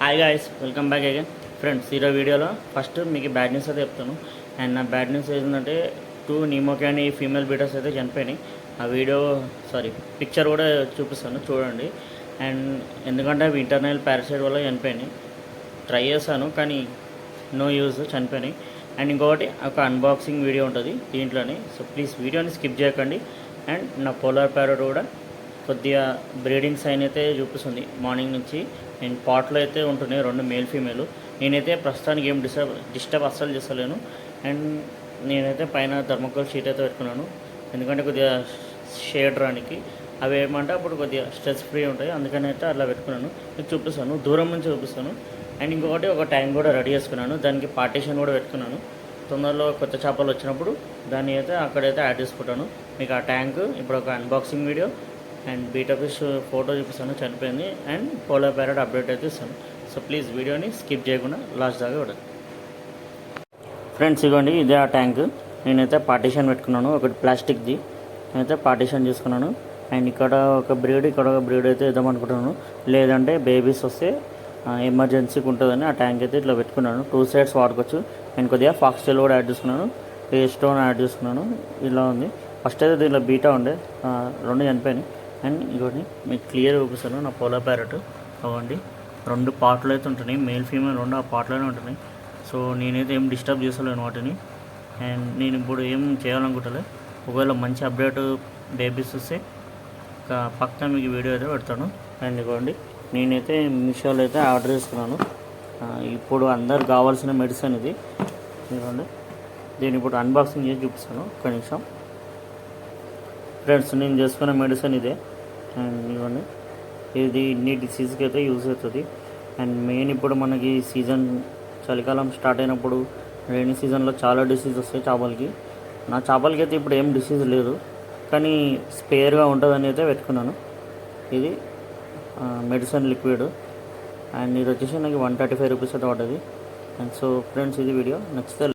Hi guys, welcome back again. Friends, ఈరోజు వీడియోలో first మీకు బ్యాడ్ న్యూస్ అయితే చెప్తాను. అండ్ నా బ్యాడ్ న్యూస్ ఏంటంటే 2 నిమోకాని ఫీమేల్ బీటర్స్ అయితే చనిపోయినాయి. ఆ పిక్చర్ కూడా చూపిస్తాను, చూడండి. అండ్ ఎందుకంటే అవి ఇంటర్నల్ పారాసైట్ వల్ల చనిపోయినాయి. ట్రై చేశాను కానీ నో యూజ్, చనిపోయినాయి. అండ్ ఇంకొకటి ఒక అన్బాక్సింగ్ వీడియో ఉంటుంది దీంట్లోనే. సో ప్లీజ్ వీడియోని స్కిప్ చేయకండి. అండ్ నా పోలార్ ప్యారెట్ కూడా కొద్దిగా బ్రీడింగ్ సైన్ అయితే చూపిస్తుంది మార్నింగ్ నుంచి. అండ్ పాట్లో అయితే ఉంటున్నాయి 2 మేల్ ఫీమేల్. నేనైతే ప్రస్తుతానికి ఏం డిస్టర్బ్ అస్సలు చేస్తలేను. అండ్ నేనైతే పైన థర్మోకోల్ షీట్ అయితే పెట్టుకున్నాను, ఎందుకంటే కొద్దిగా షేడ్ రానికి. అవి ఏమంటే అప్పుడు కొద్దిగా స్ట్రెస్ ఫ్రీ ఉంటాయి, అందుకని అయితే అలా పెట్టుకున్నాను. మీకు చూపిస్తాను, దూరం నుంచి చూపిస్తాను. అండ్ ఇంకొకటి ఒక ట్యాంక్ కూడా రెడీ చేసుకున్నాను, దానికి పార్టీషన్ కూడా పెట్టుకున్నాను. తొందరలో కొత్త చేపలు వచ్చినప్పుడు దాన్ని అయితే అక్కడైతే యాడ్ చేసుకుంటాను. మీకు ఆ ట్యాంక్ ఇప్పుడు ఒక unboxing video and beta fish photo చూపిస్తాను, చనిపోయింది. అండ్ పోలార్ ప్యారెట్ అప్డేట్ అయితే ఇస్తాను. సో ప్లీజ్ వీడియోని స్కిప్ చేయకుండా లాస్ట్ దాకా చూడండి. ఫ్రెండ్స్, ఇదిగోండి, ఇదే ఆ ట్యాంక్. నేనైతే పార్టీషన్ పెట్టుకున్నాను, ఒకటి ప్లాస్టిక్ది. నేనైతే పార్టీషన్ చేసుకున్నాను. అండ్ ఇక్కడ ఒక బ్రీడ్ అయితే ఇద్దామనుకుంటున్నాను. లేదంటే బేబీస్ వస్తే ఎమర్జెన్సీకి ఉంటుందని ఆ ట్యాంక్ అయితే ఇట్లా పెట్టుకున్నాను. 2 సైడ్స్ వాడుకోవచ్చు. అండ్ కొద్దిగా ఫాక్స్టైల్ కూడా యాడ్ చేసుకున్నాను, స్టోన్ యాడ్ చేసుకున్నాను. ఇలా ఉంది. ఫస్ట్ అయితే దీనిలో బీటా ఉండే, 2 చనిపోయినాయి. అండ్ ఇంకోటి మీకు క్లియర్ చూపిస్తాను, నా పోలార్ ప్యారెట్. అవ్వండి, 2 పాటలు అయితే ఉంటున్నాయి, మేల్ ఫీమేల్ 2 ఆ పాటలోనే ఉంటున్నాయి. సో నేనైతే ఏం డిస్టర్బ్ చేస్తలేను వాటిని. అండ్ నేను ఇప్పుడు ఏం చేయాలనుకుంటలే. ఒకవేళ మంచి అప్డేట్ బేబీస్ వస్తే పక్కన మీకు వీడియో అయితే పెడతాను. అండ్ ఇవ్వండి, నేనైతే మీషోలో అయితే ఆర్డర్ చేసుకున్నాను. ఇప్పుడు అందరు కావాల్సిన మెడిసిన్ ఇది. ఇవ్వండి, దీన్ని ఇప్పుడు అన్బాక్సింగ్ చేసి చూపిస్తాను, ఒక్క నిమిషం. ఫ్రెండ్స్, నేను చేసుకున్న మెడిసిన్ ఇదే. అండ్ ఇవ్వండి, ఇది ఇన్ని డిసీజ్కి అయితే యూజ్ అవుతుంది. అండ్ మెయిన్ ఇప్పుడు మనకి సీజన్ చలికాలం స్టార్ట్ అయినప్పుడు రైనీ సీజన్లో చాలా డిసీజ్ వస్తాయి చేపలకి. నా చేపలకి అయితే ఇప్పుడు ఏం డిసీజ్ లేదు, కానీ స్పేర్గా ఉంటుందని అయితే పెట్టుకున్నాను. ఇది మెడిసిన్ లిక్విడ్. అండ్ ఇది వచ్చేసి నాకు 135 రూపీస్ అయితే పడ్డది. అండ్ సో ఫ్రెండ్స్, ఇది వీడియో నచ్చితే